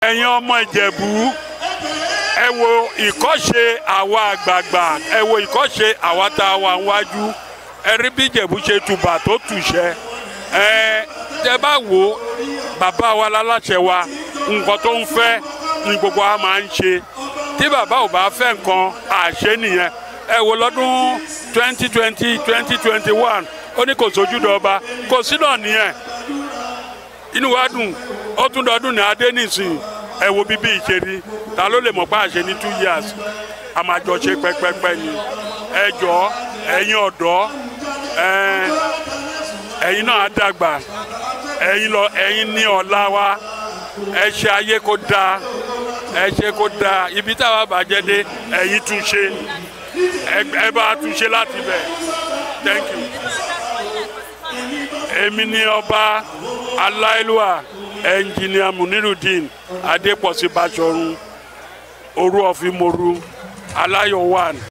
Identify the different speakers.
Speaker 1: ẹ̀yin ọmọ Ìjẹ̀bú ẹ wo ìkọ́ṣe àwa àgbààgbà ẹ wo ìkọ́ṣe àwa tá a wà níwájú ẹ rí bí Ìjẹ̀bú ṣe tùbà tó tùṣẹ́ tẹ́ bá wò bàbá wa láláṣẹ wa nǹkan tó ń fẹ́ ni gbogbo wa máa ń ṣe tí bàbá ò bá fẹ́ nǹkan àṣẹ nìyẹn ẹ wo lọ́dún 2020 2021 ó ní kò sójúde ọba kò sí náà nìyẹn inú wa dùn ó tún dọdún ní adé nìsín ẹ wo bíbí ìṣeré ta ló lè mọ̀ pé àṣẹ ní 2 years a máa jọ ṣe pẹ́pẹ́pẹ́ ni ẹ jọ ẹ̀yin ọ̀dọ́ ẹ̀yin náà á dàgbà ẹ̀yin ní ọ̀la wa ẹ ṣe ayé kó dáa ẹ ṣe kó dáa ibi táwa bàjẹ́ dé ẹ̀yin tún ṣe ẹ bá tún ṣe láti bẹ̀ thank you. èmi ni ọba Aláyélúwà ẹnjìnìà Munirudeen Adeposi Baṣọ Oru of Imòru Aláyọ̀ 1.